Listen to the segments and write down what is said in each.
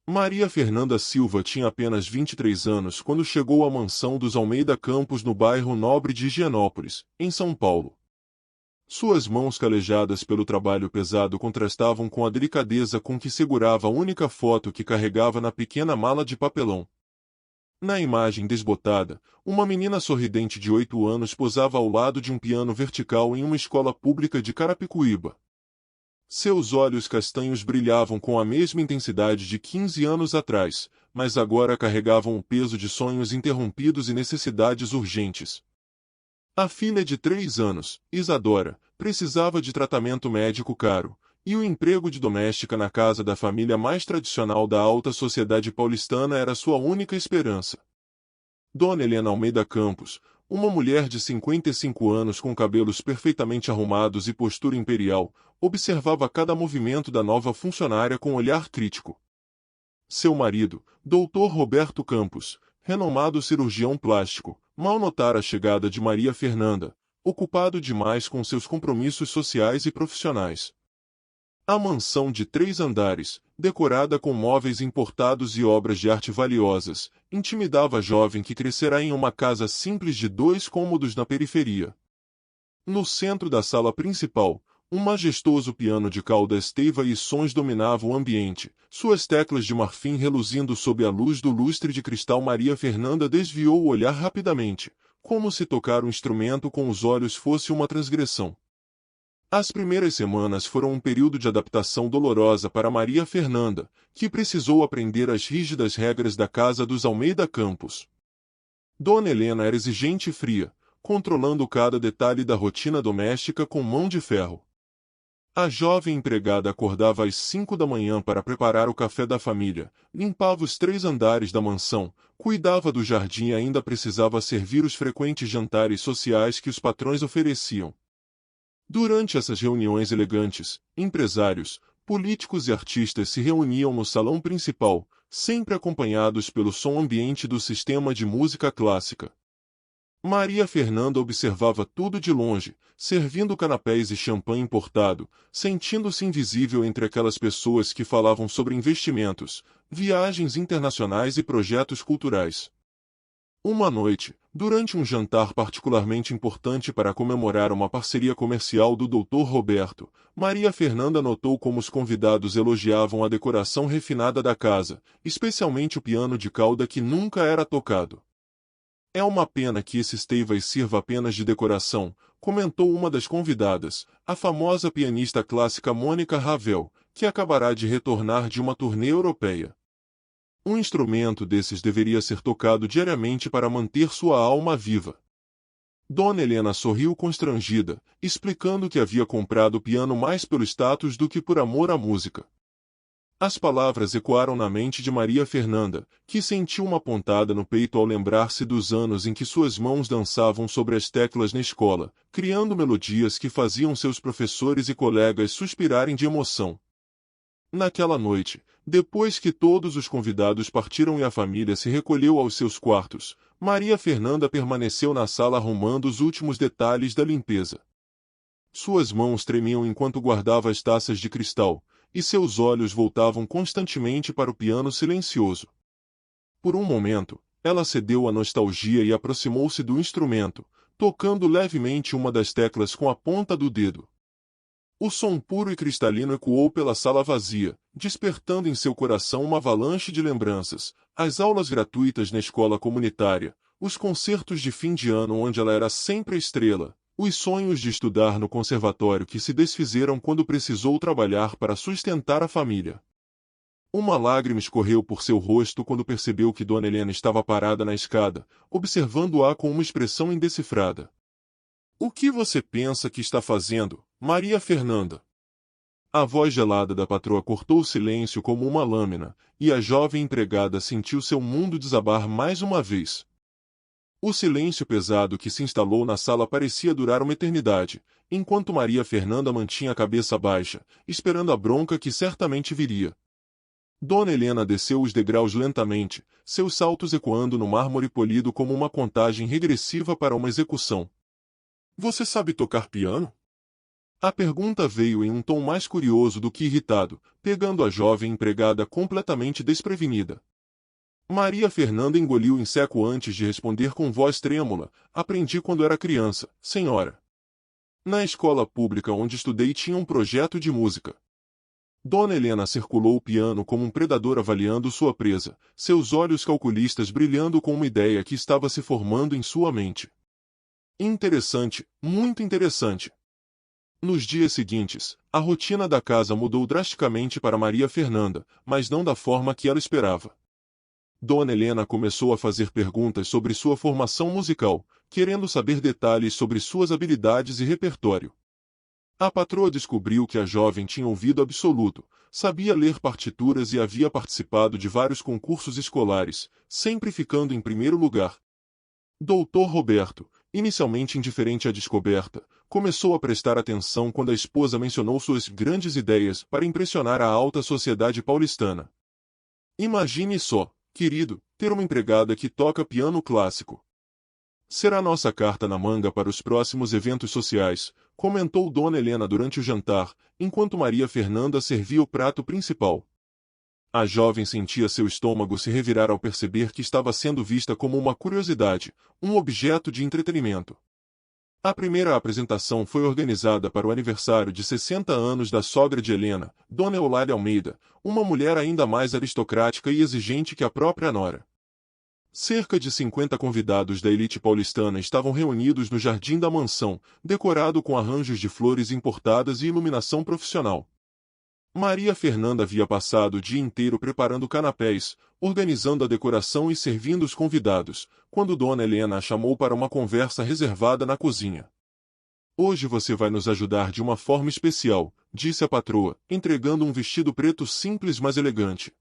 Maria Fernanda Silva tinha apenas 23 anos quando chegou à mansão dos Almeida Campos no bairro Nobre de Higienópolis, em São Paulo. Suas mãos calejadas pelo trabalho pesado contrastavam com a delicadeza com que segurava a única foto que carregava na pequena mala de papelão. Na imagem desbotada, uma menina sorridente de 8 anos posava ao lado de um piano vertical em uma escola pública de Carapicuíba. Seus olhos castanhos brilhavam com a mesma intensidade de 15 anos atrás, mas agora carregavam o peso de sonhos interrompidos e necessidades urgentes. A filha de 3 anos, Isadora, precisava de tratamento médico caro, e o emprego de doméstica na casa da família mais tradicional da alta sociedade paulistana era sua única esperança. Dona Helena Almeida Campos, uma mulher de 55 anos com cabelos perfeitamente arrumados e postura imperial, observava cada movimento da nova funcionária com olhar crítico. Seu marido, Dr. Roberto Campos, renomado cirurgião plástico, mal notara a chegada de Maria Fernanda, ocupado demais com seus compromissos sociais e profissionais. A mansão de 3 andares, decorada com móveis importados e obras de arte valiosas, intimidava a jovem que crescerá em uma casa simples de 2 cômodos na periferia. No centro da sala principal, um majestoso piano de cauda esteiva e sons dominavam o ambiente, suas teclas de marfim reluzindo sob a luz do lustre de cristal. Maria Fernanda desviou o olhar rapidamente, como se tocar o instrumento com os olhos fosse uma transgressão. As primeiras semanas foram um período de adaptação dolorosa para Maria Fernanda, que precisou aprender as rígidas regras da casa dos Almeida Campos. Dona Helena era exigente e fria, controlando cada detalhe da rotina doméstica com mão de ferro. A jovem empregada acordava às 5 da manhã para preparar o café da família, limpava os 3 andares da mansão, cuidava do jardim e ainda precisava servir os frequentes jantares sociais que os patrões ofereciam. Durante essas reuniões elegantes, empresários, políticos e artistas se reuniam no salão principal, sempre acompanhados pelo som ambiente do sistema de música clássica. Maria Fernanda observava tudo de longe, servindo canapés e champanhe importado, sentindo-se invisível entre aquelas pessoas que falavam sobre investimentos, viagens internacionais e projetos culturais. Uma noite, durante um jantar particularmente importante para comemorar uma parceria comercial do Dr. Roberto, Maria Fernanda notou como os convidados elogiavam a decoração refinada da casa, especialmente o piano de cauda que nunca era tocado. É uma pena que esse esteiva sirva apenas de decoração, comentou uma das convidadas, a famosa pianista clássica Mônica Ravel, que acabará de retornar de uma turnê europeia. Um instrumento desses deveria ser tocado diariamente para manter sua alma viva. Dona Helena sorriu constrangida, explicando que havia comprado o piano mais pelo status do que por amor à música. As palavras ecoaram na mente de Maria Fernanda, que sentiu uma pontada no peito ao lembrar-se dos anos em que suas mãos dançavam sobre as teclas na escola, criando melodias que faziam seus professores e colegas suspirarem de emoção. Naquela noite, depois que todos os convidados partiram e a família se recolheu aos seus quartos, Maria Fernanda permaneceu na sala arrumando os últimos detalhes da limpeza. Suas mãos tremiam enquanto guardava as taças de cristal, e seus olhos voltavam constantemente para o piano silencioso. Por um momento, ela cedeu à nostalgia e aproximou-se do instrumento, tocando levemente uma das teclas com a ponta do dedo. O som puro e cristalino ecoou pela sala vazia, despertando em seu coração uma avalanche de lembranças, as aulas gratuitas na escola comunitária, os concertos de fim de ano onde ela era sempre a estrela, os sonhos de estudar no conservatório que se desfizeram quando precisou trabalhar para sustentar a família. Uma lágrima escorreu por seu rosto quando percebeu que Dona Helena estava parada na escada, observando-a com uma expressão indecifrada. "O que você pensa que está fazendo, Maria Fernanda?" A voz gelada da patroa cortou o silêncio como uma lâmina, e a jovem empregada sentiu seu mundo desabar mais uma vez. O silêncio pesado que se instalou na sala parecia durar uma eternidade, enquanto Maria Fernanda mantinha a cabeça baixa, esperando a bronca que certamente viria. Dona Helena desceu os degraus lentamente, seus saltos ecoando no mármore polido como uma contagem regressiva para uma execução. "Você sabe tocar piano?" A pergunta veio em um tom mais curioso do que irritado, pegando a jovem empregada completamente desprevenida. Maria Fernanda engoliu em seco antes de responder com voz trêmula: aprendi quando era criança, senhora. Na escola pública onde estudei tinha um projeto de música. Dona Helena circulou o piano como um predador avaliando sua presa, seus olhos calculistas brilhando com uma ideia que estava se formando em sua mente. Interessante, muito interessante. Nos dias seguintes, a rotina da casa mudou drasticamente para Maria Fernanda, mas não da forma que ela esperava. Dona Helena começou a fazer perguntas sobre sua formação musical, querendo saber detalhes sobre suas habilidades e repertório. A patroa descobriu que a jovem tinha ouvido absoluto, sabia ler partituras e havia participado de vários concursos escolares, sempre ficando em primeiro lugar. Doutor Roberto, inicialmente indiferente à descoberta, começou a prestar atenção quando a esposa mencionou suas grandes ideias para impressionar a alta sociedade paulistana. Imagine só, querido, ter uma empregada que toca piano clássico. Será nossa carta na manga para os próximos eventos sociais, comentou Dona Helena durante o jantar, enquanto Maria Fernanda servia o prato principal. A jovem sentia seu estômago se revirar ao perceber que estava sendo vista como uma curiosidade, um objeto de entretenimento. A primeira apresentação foi organizada para o aniversário de 60 anos da sogra de Helena, Dona Eulália Almeida, uma mulher ainda mais aristocrática e exigente que a própria nora. Cerca de 50 convidados da elite paulistana estavam reunidos no jardim da mansão, decorado com arranjos de flores importadas e iluminação profissional. Maria Fernanda havia passado o dia inteiro preparando canapés, organizando a decoração e servindo os convidados, quando Dona Helena a chamou para uma conversa reservada na cozinha. Hoje você vai nos ajudar de uma forma especial, disse a patroa, entregando um vestido preto simples mas elegante.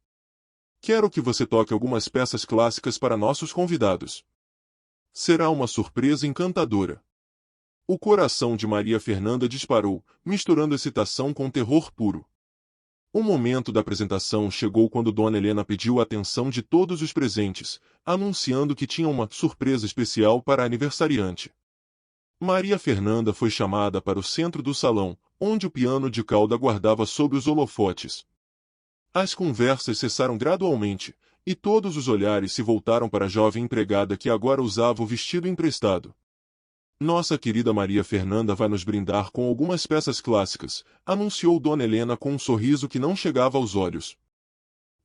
Quero que você toque algumas peças clássicas para nossos convidados. Será uma surpresa encantadora. O coração de Maria Fernanda disparou, misturando excitação com terror puro. O momento da apresentação chegou quando Dona Helena pediu a atenção de todos os presentes, anunciando que tinha uma surpresa especial para a aniversariante. Maria Fernanda foi chamada para o centro do salão, onde o piano de cauda guardava sob os holofotes. As conversas cessaram gradualmente, e todos os olhares se voltaram para a jovem empregada que agora usava o vestido emprestado. Nossa querida Maria Fernanda vai nos brindar com algumas peças clássicas, anunciou Dona Helena com um sorriso que não chegava aos olhos.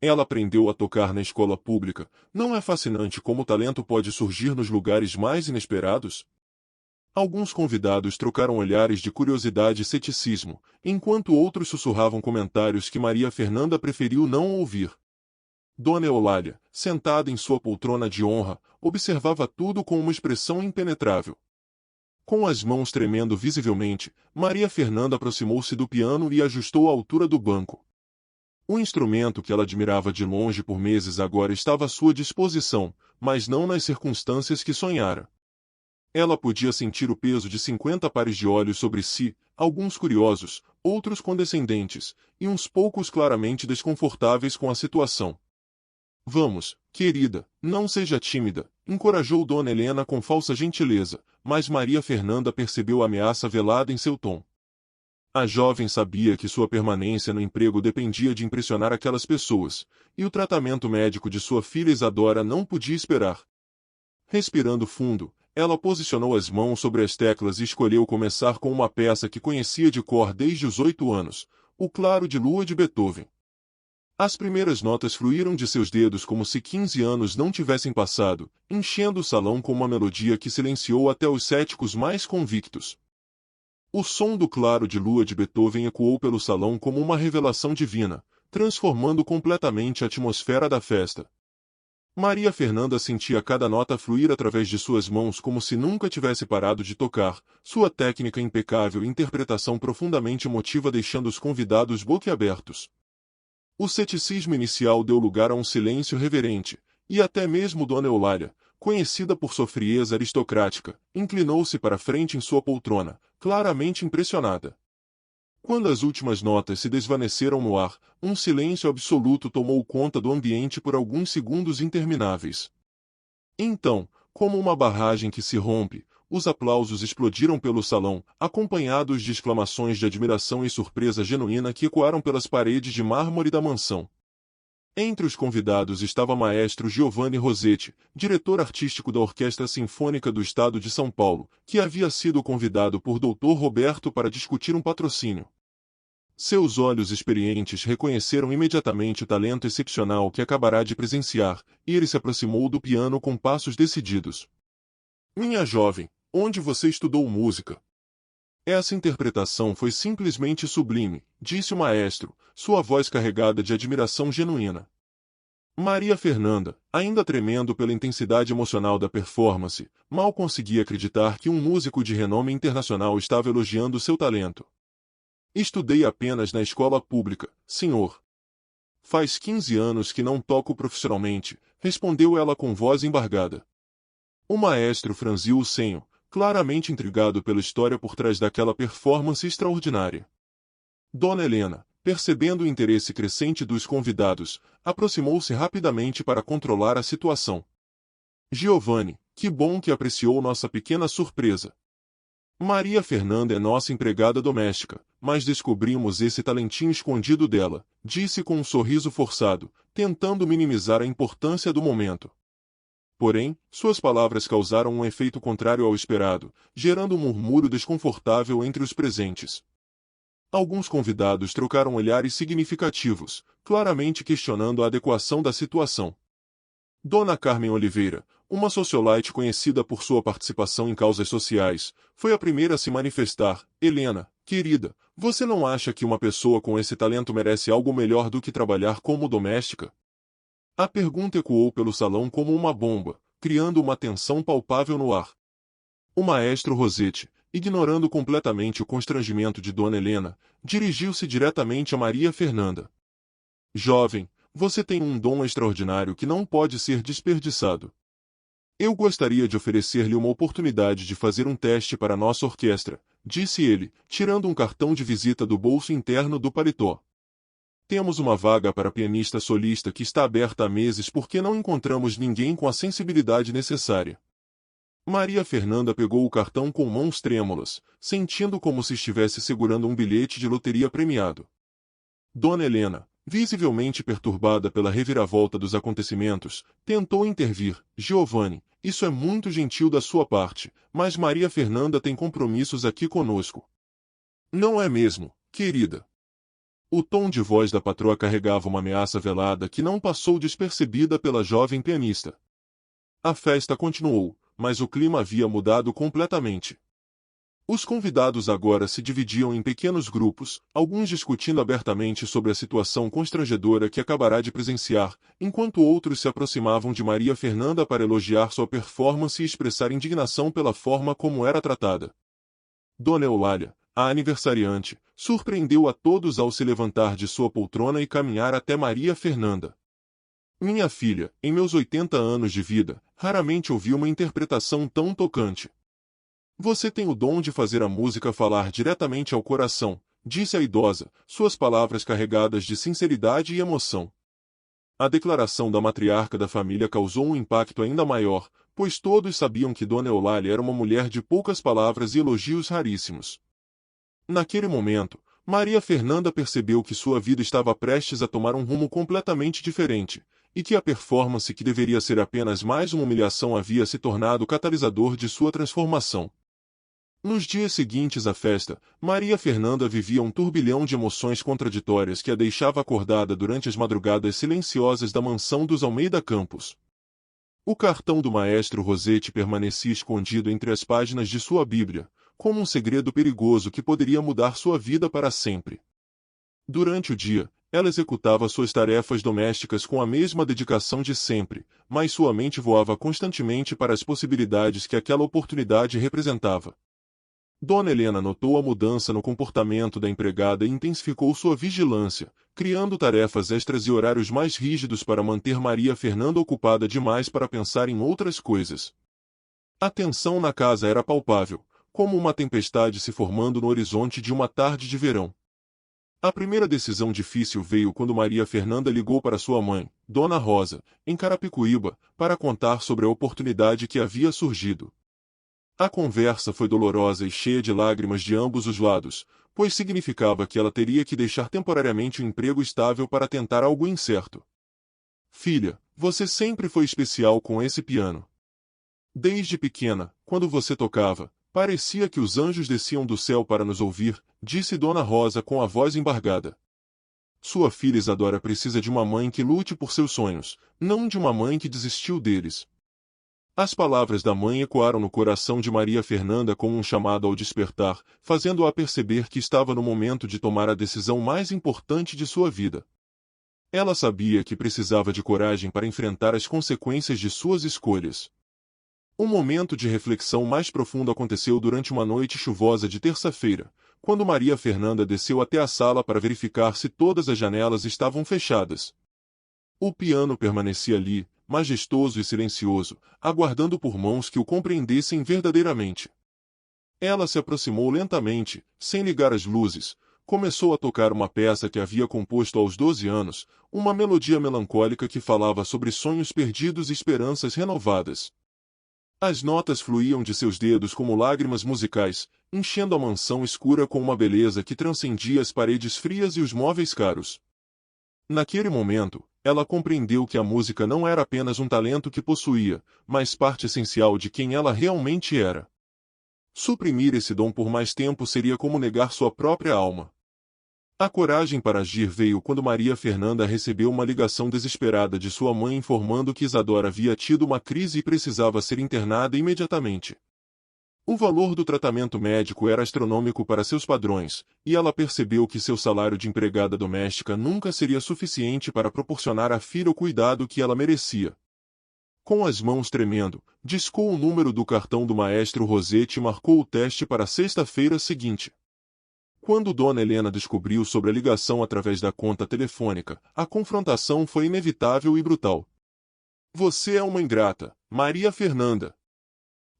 Ela aprendeu a tocar na escola pública. Não é fascinante como o talento pode surgir nos lugares mais inesperados? Alguns convidados trocaram olhares de curiosidade e ceticismo, enquanto outros sussurravam comentários que Maria Fernanda preferiu não ouvir. Dona Eulália, sentada em sua poltrona de honra, observava tudo com uma expressão impenetrável. Com as mãos tremendo visivelmente, Maria Fernanda aproximou-se do piano e ajustou a altura do banco. O instrumento que ela admirava de longe por meses agora estava à sua disposição, mas não nas circunstâncias que sonhara. Ela podia sentir o peso de 50 pares de olhos sobre si, alguns curiosos, outros condescendentes, e uns poucos claramente desconfortáveis com a situação. Vamos, querida, não seja tímida, encorajou Dona Helena com falsa gentileza, mas Maria Fernanda percebeu a ameaça velada em seu tom. A jovem sabia que sua permanência no emprego dependia de impressionar aquelas pessoas, e o tratamento médico de sua filha Isadora não podia esperar. Respirando fundo, ela posicionou as mãos sobre as teclas e escolheu começar com uma peça que conhecia de cor desde os 8 anos, O Claro de Lua de Beethoven. As primeiras notas fluíram de seus dedos como se 15 anos não tivessem passado, enchendo o salão com uma melodia que silenciou até os céticos mais convictos. O som do Claro de Lua de Beethoven ecoou pelo salão como uma revelação divina, transformando completamente a atmosfera da festa. Maria Fernanda sentia cada nota fluir através de suas mãos como se nunca tivesse parado de tocar, sua técnica impecável e interpretação profundamente emotiva deixando os convidados boquiabertos. O ceticismo inicial deu lugar a um silêncio reverente, e até mesmo Dona Eulália, conhecida por sua frieza aristocrática, inclinou-se para frente em sua poltrona, claramente impressionada. Quando as últimas notas se desvaneceram no ar, um silêncio absoluto tomou conta do ambiente por alguns segundos intermináveis. Então, como uma barragem que se rompe, os aplausos explodiram pelo salão, acompanhados de exclamações de admiração e surpresa genuína que ecoaram pelas paredes de mármore da mansão. Entre os convidados estava maestro Giovanni Rossetti, diretor artístico da Orquestra Sinfônica do Estado de São Paulo, que havia sido convidado por Dr. Roberto para discutir um patrocínio. Seus olhos experientes reconheceram imediatamente o talento excepcional que acabará de presenciar, e ele se aproximou do piano com passos decididos. Minha jovem, onde você estudou música? Essa interpretação foi simplesmente sublime, disse o maestro, sua voz carregada de admiração genuína. Maria Fernanda, ainda tremendo pela intensidade emocional da performance, mal conseguia acreditar que um músico de renome internacional estava elogiando seu talento. Estudei apenas na escola pública, senhor. Faz 15 anos que não toco profissionalmente, respondeu ela com voz embargada. O maestro franziu o senho, claramente intrigado pela história por trás daquela performance extraordinária. Dona Helena, percebendo o interesse crescente dos convidados, aproximou-se rapidamente para controlar a situação. Giovanni, que bom que apreciou nossa pequena surpresa. Maria Fernanda é nossa empregada doméstica, mas descobrimos esse talentinho escondido dela, disse com um sorriso forçado, tentando minimizar a importância do momento. Porém, suas palavras causaram um efeito contrário ao esperado, gerando um murmúrio desconfortável entre os presentes. Alguns convidados trocaram olhares significativos, claramente questionando a adequação da situação. Dona Carmen Oliveira, uma socialite conhecida por sua participação em causas sociais, foi a primeira a se manifestar. Helena, querida, você não acha que uma pessoa com esse talento merece algo melhor do que trabalhar como doméstica? A pergunta ecoou pelo salão como uma bomba, criando uma tensão palpável no ar. O maestro Rossetti, ignorando completamente o constrangimento de Dona Helena, dirigiu-se diretamente a Maria Fernanda. Jovem, você tem um dom extraordinário que não pode ser desperdiçado. Eu gostaria de oferecer-lhe uma oportunidade de fazer um teste para nossa orquestra, disse ele, tirando um cartão de visita do bolso interno do paletó. Temos uma vaga para pianista solista que está aberta há meses porque não encontramos ninguém com a sensibilidade necessária. Maria Fernanda pegou o cartão com mãos trêmulas, sentindo como se estivesse segurando um bilhete de loteria premiado. Dona Helena, visivelmente perturbada pela reviravolta dos acontecimentos, tentou intervir. Giovanni, isso é muito gentil da sua parte, mas Maria Fernanda tem compromissos aqui conosco. Não é mesmo, querida? O tom de voz da patroa carregava uma ameaça velada que não passou despercebida pela jovem pianista. A festa continuou, mas o clima havia mudado completamente. Os convidados agora se dividiam em pequenos grupos, alguns discutindo abertamente sobre a situação constrangedora que acabará de presenciar, enquanto outros se aproximavam de Maria Fernanda para elogiar sua performance e expressar indignação pela forma como era tratada. Dona Eulália, a aniversariante, surpreendeu a todos ao se levantar de sua poltrona e caminhar até Maria Fernanda. Minha filha, em meus 80 anos de vida, raramente ouvi uma interpretação tão tocante. Você tem o dom de fazer a música falar diretamente ao coração, disse a idosa, suas palavras carregadas de sinceridade e emoção. A declaração da matriarca da família causou um impacto ainda maior, pois todos sabiam que Dona Eulália era uma mulher de poucas palavras e elogios raríssimos. Naquele momento, Maria Fernanda percebeu que sua vida estava prestes a tomar um rumo completamente diferente, e que a performance que deveria ser apenas mais uma humilhação havia se tornado o catalisador de sua transformação. Nos dias seguintes à festa, Maria Fernanda vivia um turbilhão de emoções contraditórias que a deixava acordada durante as madrugadas silenciosas da mansão dos Almeida Campos. O cartão do maestro Rossetti permanecia escondido entre as páginas de sua Bíblia, como um segredo perigoso que poderia mudar sua vida para sempre. Durante o dia, ela executava suas tarefas domésticas com a mesma dedicação de sempre, mas sua mente voava constantemente para as possibilidades que aquela oportunidade representava. Dona Helena notou a mudança no comportamento da empregada e intensificou sua vigilância, criando tarefas extras e horários mais rígidos para manter Maria Fernanda ocupada demais para pensar em outras coisas. A tensão na casa era palpável, como uma tempestade se formando no horizonte de uma tarde de verão. A primeira decisão difícil veio quando Maria Fernanda ligou para sua mãe, Dona Rosa, em Carapicuíba, para contar sobre a oportunidade que havia surgido. A conversa foi dolorosa e cheia de lágrimas de ambos os lados, pois significava que ela teria que deixar temporariamente o emprego estável para tentar algo incerto. Filha, você sempre foi especial com esse piano. Desde pequena, quando você tocava, parecia que os anjos desciam do céu para nos ouvir, disse Dona Rosa com a voz embargada. Sua filha Isadora precisa de uma mãe que lute por seus sonhos, não de uma mãe que desistiu deles. As palavras da mãe ecoaram no coração de Maria Fernanda como um chamado ao despertar, fazendo-a perceber que estava no momento de tomar a decisão mais importante de sua vida. Ela sabia que precisava de coragem para enfrentar as consequências de suas escolhas. Um momento de reflexão mais profundo aconteceu durante uma noite chuvosa de terça-feira, quando Maria Fernanda desceu até a sala para verificar se todas as janelas estavam fechadas. O piano permanecia ali, majestoso e silencioso, aguardando por mãos que o compreendessem verdadeiramente. Ela se aproximou lentamente, sem ligar as luzes, começou a tocar uma peça que havia composto aos 12 anos, uma melodia melancólica que falava sobre sonhos perdidos e esperanças renovadas. As notas fluíam de seus dedos como lágrimas musicais, enchendo a mansão escura com uma beleza que transcendia as paredes frias e os móveis caros. Naquele momento, ela compreendeu que a música não era apenas um talento que possuía, mas parte essencial de quem ela realmente era. Suprimir esse dom por mais tempo seria como negar sua própria alma. A coragem para agir veio quando Maria Fernanda recebeu uma ligação desesperada de sua mãe informando que Isadora havia tido uma crise e precisava ser internada imediatamente. O valor do tratamento médico era astronômico para seus padrões, e ela percebeu que seu salário de empregada doméstica nunca seria suficiente para proporcionar à filha o cuidado que ela merecia. Com as mãos tremendo, discou o número do cartão do maestro Rosete e marcou o teste para a sexta-feira seguinte. Quando Dona Helena descobriu sobre a ligação através da conta telefônica, a confrontação foi inevitável e brutal. Você é uma ingrata, Maria Fernanda.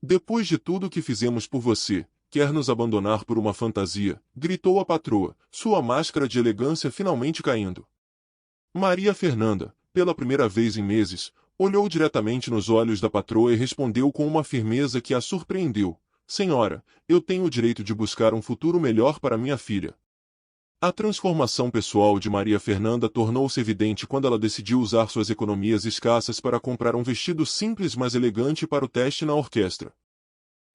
Depois de tudo que fizemos por você, quer nos abandonar por uma fantasia, gritou a patroa, sua máscara de elegância finalmente caindo. Maria Fernanda, pela primeira vez em meses, olhou diretamente nos olhos da patroa e respondeu com uma firmeza que a surpreendeu. Senhora, eu tenho o direito de buscar um futuro melhor para minha filha. A transformação pessoal de Maria Fernanda tornou-se evidente quando ela decidiu usar suas economias escassas para comprar um vestido simples mas elegante para o teste na orquestra.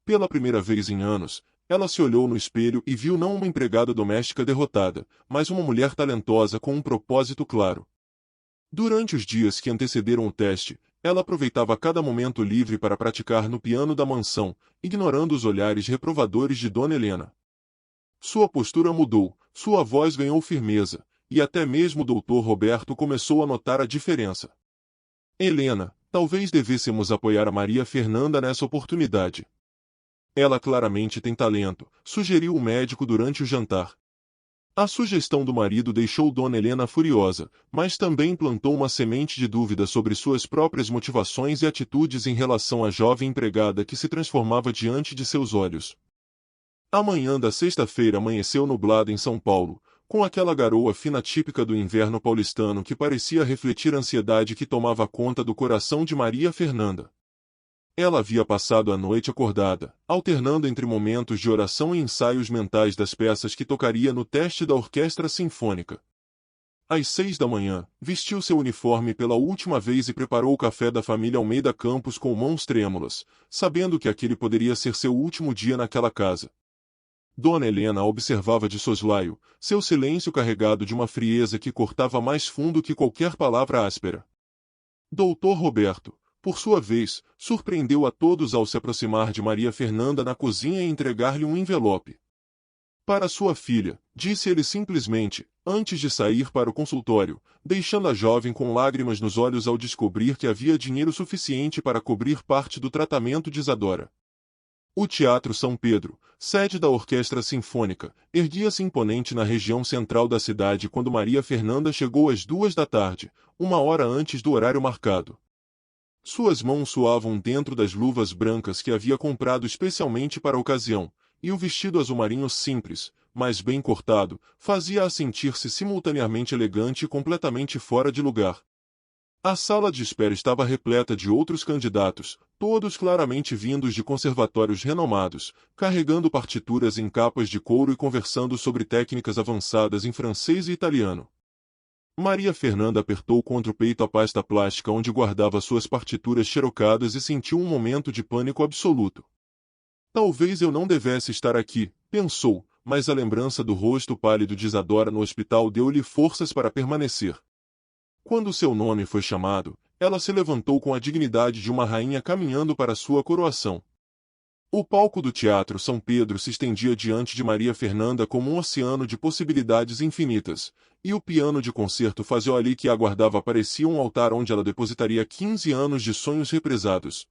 Pela primeira vez em anos, ela se olhou no espelho e viu não uma empregada doméstica derrotada, mas uma mulher talentosa com um propósito claro. Durante os dias que antecederam o teste, ela aproveitava cada momento livre para praticar no piano da mansão, ignorando os olhares reprovadores de Dona Helena. Sua postura mudou, sua voz ganhou firmeza, e até mesmo o Dr. Roberto começou a notar a diferença. Helena, talvez devêssemos apoiar a Maria Fernanda nessa oportunidade. Ela claramente tem talento, sugeriu o médico durante o jantar. A sugestão do marido deixou Dona Helena furiosa, mas também plantou uma semente de dúvida sobre suas próprias motivações e atitudes em relação à jovem empregada que se transformava diante de seus olhos. A manhã da sexta-feira amanheceu nublada em São Paulo, com aquela garoa fina típica do inverno paulistano que parecia refletir a ansiedade que tomava conta do coração de Maria Fernanda. Ela havia passado a noite acordada, alternando entre momentos de oração e ensaios mentais das peças que tocaria no teste da orquestra sinfônica. Às 6 da manhã, vestiu seu uniforme pela última vez e preparou o café da família Almeida Campos com mãos trêmulas, sabendo que aquele poderia ser seu último dia naquela casa. Dona Helena a observava de soslaio, seu silêncio carregado de uma frieza que cortava mais fundo que qualquer palavra áspera. Dr. Roberto, por sua vez, surpreendeu a todos ao se aproximar de Maria Fernanda na cozinha e entregar-lhe um envelope. Para sua filha, disse ele simplesmente, antes de sair para o consultório, deixando a jovem com lágrimas nos olhos ao descobrir que havia dinheiro suficiente para cobrir parte do tratamento de Isadora. O Teatro São Pedro, sede da Orquestra Sinfônica, erguia-se imponente na região central da cidade quando Maria Fernanda chegou às 2 da tarde, uma hora antes do horário marcado. Suas mãos suavam dentro das luvas brancas que havia comprado especialmente para a ocasião, e o vestido azul marinho simples, mas bem cortado, fazia-a sentir-se simultaneamente elegante e completamente fora de lugar. A sala de espera estava repleta de outros candidatos, todos claramente vindos de conservatórios renomados, carregando partituras em capas de couro e conversando sobre técnicas avançadas em francês e italiano. Maria Fernanda apertou contra o peito a pasta plástica onde guardava suas partituras xerocadas e sentiu um momento de pânico absoluto. Talvez eu não devesse estar aqui, pensou, mas a lembrança do rosto pálido de Isadora no hospital deu-lhe forças para permanecer. Quando seu nome foi chamado, ela se levantou com a dignidade de uma rainha caminhando para sua coroação. O palco do Teatro São Pedro se estendia diante de Maria Fernanda como um oceano de possibilidades infinitas, e o piano de concerto fazio ali que a aguardava parecia um altar onde ela depositaria 15 anos de sonhos represados.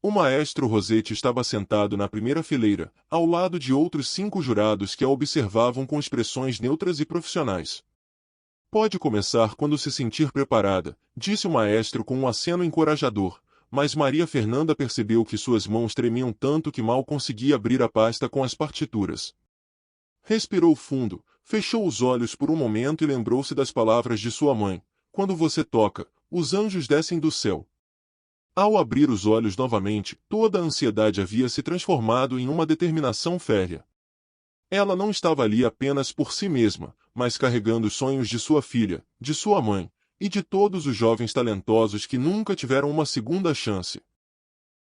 O maestro Rossetti estava sentado na primeira fileira, ao lado de outros 5 jurados que a observavam com expressões neutras e profissionais. Pode começar quando se sentir preparada, disse o maestro com um aceno encorajador, mas Maria Fernanda percebeu que suas mãos tremiam tanto que mal conseguia abrir a pasta com as partituras. Respirou fundo, fechou os olhos por um momento e lembrou-se das palavras de sua mãe: quando você toca, os anjos descem do céu. Ao abrir os olhos novamente, toda a ansiedade havia se transformado em uma determinação férrea. Ela não estava ali apenas por si mesma, mas carregando os sonhos de sua filha, de sua mãe, e de todos os jovens talentosos que nunca tiveram uma segunda chance.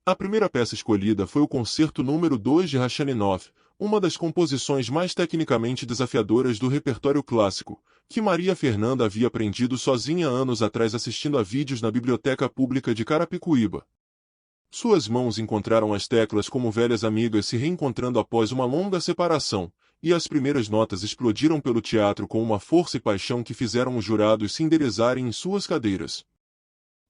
A primeira peça escolhida foi o Concerto número 2 de Rachmaninoff, uma das composições mais tecnicamente desafiadoras do repertório clássico, que Maria Fernanda havia aprendido sozinha anos atrás assistindo a vídeos na Biblioteca Pública de Carapicuíba. Suas mãos encontraram as teclas como velhas amigas se reencontrando após uma longa separação, e as primeiras notas explodiram pelo teatro com uma força e paixão que fizeram os jurados se enderezarem em suas cadeiras.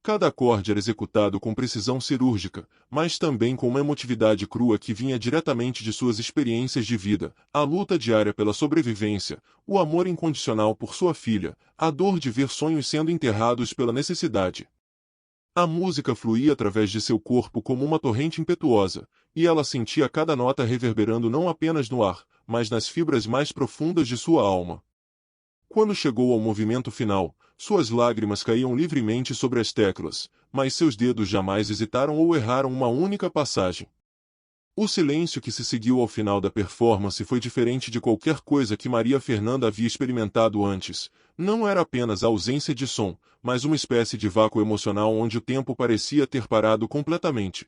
Cada acorde era executado com precisão cirúrgica, mas também com uma emotividade crua que vinha diretamente de suas experiências de vida, a luta diária pela sobrevivência, o amor incondicional por sua filha, a dor de ver sonhos sendo enterrados pela necessidade. A música fluía através de seu corpo como uma torrente impetuosa, e ela sentia cada nota reverberando não apenas no ar, mas nas fibras mais profundas de sua alma. Quando chegou ao movimento final, suas lágrimas caíam livremente sobre as teclas, mas seus dedos jamais hesitaram ou erraram uma única passagem. O silêncio que se seguiu ao final da performance foi diferente de qualquer coisa que Maria Fernanda havia experimentado antes. Não era apenas a ausência de som, mas uma espécie de vácuo emocional onde o tempo parecia ter parado completamente.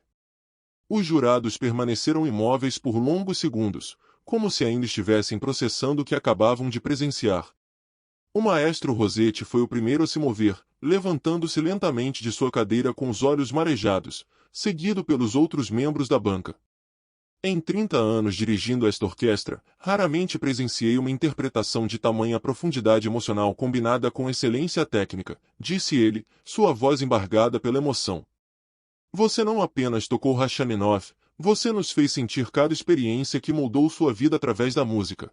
Os jurados permaneceram imóveis por longos segundos, como se ainda estivessem processando o que acabavam de presenciar. O maestro Rossetti foi o primeiro a se mover, levantando-se lentamente de sua cadeira com os olhos marejados, seguido pelos outros membros da banca. Em 30 anos dirigindo esta orquestra, raramente presenciei uma interpretação de tamanha profundidade emocional combinada com excelência técnica, disse ele, sua voz embargada pela emoção. Você não apenas tocou Rachmaninoff, você nos fez sentir cada experiência que moldou sua vida através da música.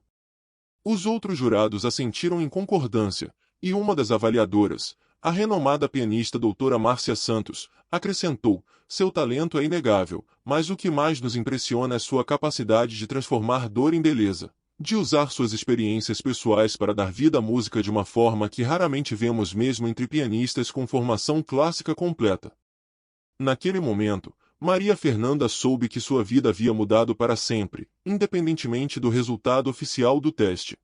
Os outros jurados assentiram em concordância, e uma das avaliadoras, a renomada pianista doutora Márcia Santos, acrescentou: seu talento é inegável, mas o que mais nos impressiona é sua capacidade de transformar dor em beleza, de usar suas experiências pessoais para dar vida à música de uma forma que raramente vemos mesmo entre pianistas com formação clássica completa. Naquele momento, Maria Fernanda soube que sua vida havia mudado para sempre, independentemente do resultado oficial do teste.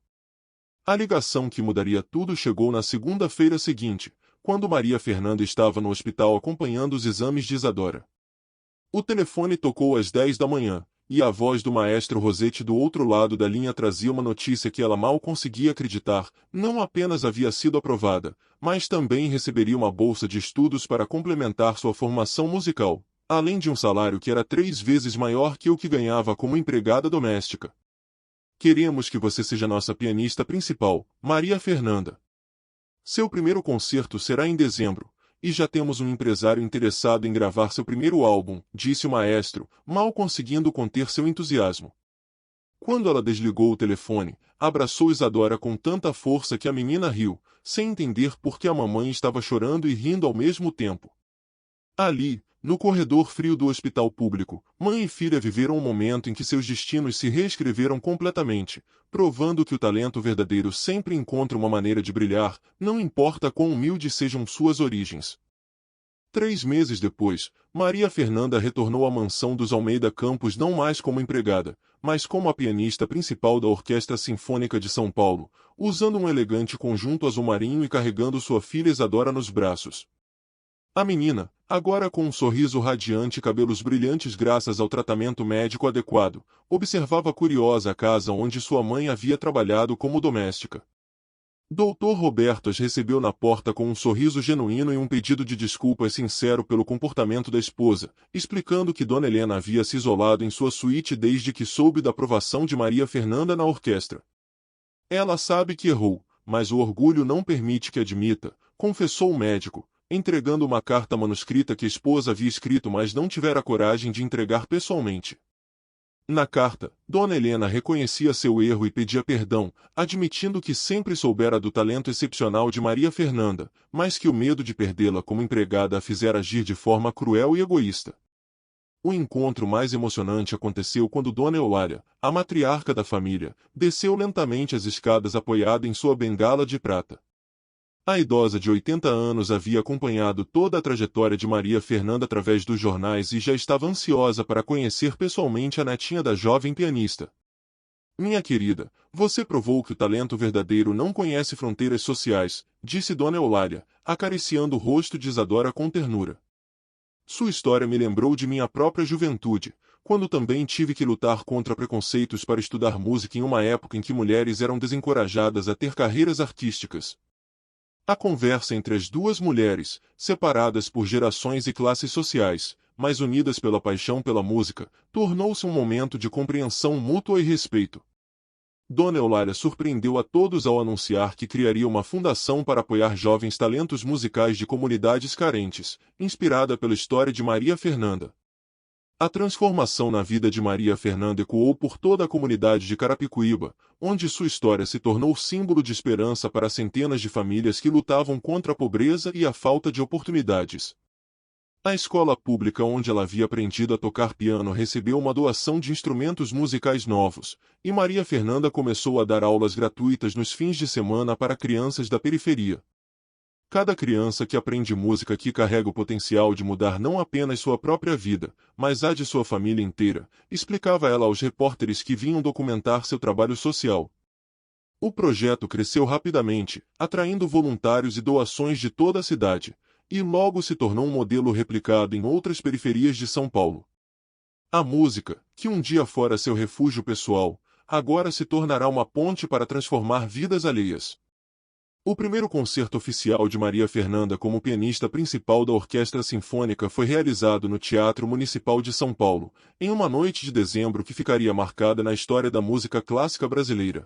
A ligação que mudaria tudo chegou na segunda-feira seguinte, quando Maria Fernanda estava no hospital acompanhando os exames de Isadora. O telefone tocou às 10 da manhã, e a voz do maestro Rossetti do outro lado da linha trazia uma notícia que ela mal conseguia acreditar: não apenas havia sido aprovada, mas também receberia uma bolsa de estudos para complementar sua formação musical, além de um salário que era 3 vezes maior que o que ganhava como empregada doméstica. Queremos que você seja nossa pianista principal, Maria Fernanda. Seu primeiro concerto será em dezembro, e já temos um empresário interessado em gravar seu primeiro álbum, disse o maestro, mal conseguindo conter seu entusiasmo. Quando ela desligou o telefone, abraçou Isadora com tanta força que a menina riu, sem entender por que a mamãe estava chorando e rindo ao mesmo tempo. Ali, no corredor frio do hospital público, mãe e filha viveram um momento em que seus destinos se reescreveram completamente, provando que o talento verdadeiro sempre encontra uma maneira de brilhar, não importa quão humildes sejam suas origens. 3 meses depois, Maria Fernanda retornou à mansão dos Almeida Campos não mais como empregada, mas como a pianista principal da Orquestra Sinfônica de São Paulo, usando um elegante conjunto azul marinho e carregando sua filha Isadora nos braços. A menina, agora com um sorriso radiante e cabelos brilhantes graças ao tratamento médico adequado, observava curiosa a casa onde sua mãe havia trabalhado como doméstica. Dr. Roberto as recebeu na porta com um sorriso genuíno e um pedido de desculpas sincero pelo comportamento da esposa, explicando que Dona Helena havia se isolado em sua suíte desde que soube da aprovação de Maria Fernanda na orquestra. Ela sabe que errou, mas o orgulho não permite que admita, confessou o médico, entregando uma carta manuscrita que a esposa havia escrito mas não tivera coragem de entregar pessoalmente. Na carta, Dona Helena reconhecia seu erro e pedia perdão, admitindo que sempre soubera do talento excepcional de Maria Fernanda, mas que o medo de perdê-la como empregada a fizera agir de forma cruel e egoísta. O encontro mais emocionante aconteceu quando Dona Eulália, a matriarca da família, desceu lentamente as escadas apoiada em sua bengala de prata. A idosa de 80 anos havia acompanhado toda a trajetória de Maria Fernanda através dos jornais e já estava ansiosa para conhecer pessoalmente a netinha da jovem pianista. Minha querida, você provou que o talento verdadeiro não conhece fronteiras sociais, disse Dona Eulália, acariciando o rosto de Isadora com ternura. Sua história me lembrou de minha própria juventude, quando também tive que lutar contra preconceitos para estudar música em uma época em que mulheres eram desencorajadas a ter carreiras artísticas. A conversa entre as duas mulheres, separadas por gerações e classes sociais, mas unidas pela paixão pela música, tornou-se um momento de compreensão mútua e respeito. Dona Eulália surpreendeu a todos ao anunciar que criaria uma fundação para apoiar jovens talentos musicais de comunidades carentes, inspirada pela história de Maria Fernanda. A transformação na vida de Maria Fernanda ecoou por toda a comunidade de Carapicuíba, onde sua história se tornou símbolo de esperança para centenas de famílias que lutavam contra a pobreza e a falta de oportunidades. A escola pública onde ela havia aprendido a tocar piano recebeu uma doação de instrumentos musicais novos, e Maria Fernanda começou a dar aulas gratuitas nos fins de semana para crianças da periferia. Cada criança que aprende música aqui carrega o potencial de mudar não apenas sua própria vida, mas a de sua família inteira, explicava ela aos repórteres que vinham documentar seu trabalho social. O projeto cresceu rapidamente, atraindo voluntários e doações de toda a cidade, e logo se tornou um modelo replicado em outras periferias de São Paulo. A música, que um dia fora seu refúgio pessoal, agora se tornará uma ponte para transformar vidas alheias. O primeiro concerto oficial de Maria Fernanda como pianista principal da Orquestra Sinfônica foi realizado no Teatro Municipal de São Paulo, em uma noite de dezembro que ficaria marcada na história da música clássica brasileira.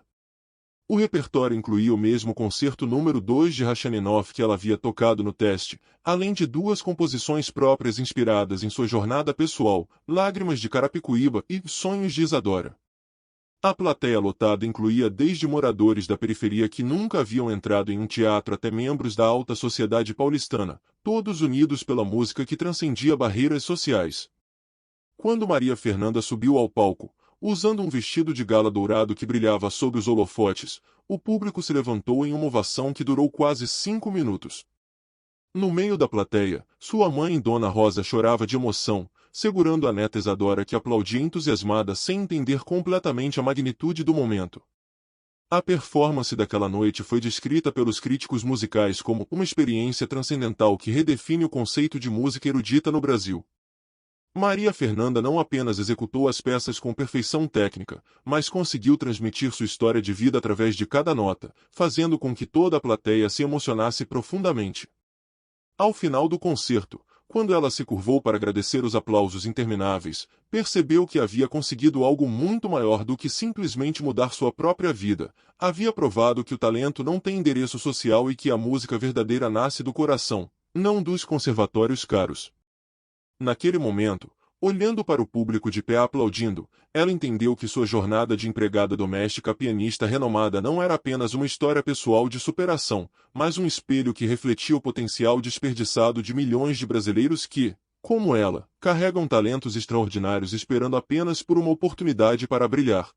O repertório incluía o mesmo concerto número 2 de Rachmaninoff que ela havia tocado no teste, além de 2 composições próprias inspiradas em sua jornada pessoal, Lágrimas de Carapicuíba e Sonhos de Isadora. A plateia lotada incluía desde moradores da periferia que nunca haviam entrado em um teatro até membros da alta sociedade paulistana, todos unidos pela música que transcendia barreiras sociais. Quando Maria Fernanda subiu ao palco, usando um vestido de gala dourado que brilhava sob os holofotes, o público se levantou em uma ovação que durou quase 5 minutos. No meio da plateia, sua mãe Dona Rosa chorava de emoção, segurando a neta Isadora que aplaudia entusiasmada sem entender completamente a magnitude do momento. A performance daquela noite foi descrita pelos críticos musicais como uma experiência transcendental que redefine o conceito de música erudita no Brasil. Maria Fernanda não apenas executou as peças com perfeição técnica, mas conseguiu transmitir sua história de vida através de cada nota, fazendo com que toda a plateia se emocionasse profundamente. Ao final do concerto, quando ela se curvou para agradecer os aplausos intermináveis, percebeu que havia conseguido algo muito maior do que simplesmente mudar sua própria vida. Havia provado que o talento não tem endereço social e que a música verdadeira nasce do coração, não dos conservatórios caros. Naquele momento, olhando para o público de pé aplaudindo, ela entendeu que sua jornada de empregada doméstica pianista renomada não era apenas uma história pessoal de superação, mas um espelho que refletia o potencial desperdiçado de milhões de brasileiros que, como ela, carregam talentos extraordinários esperando apenas por uma oportunidade para brilhar.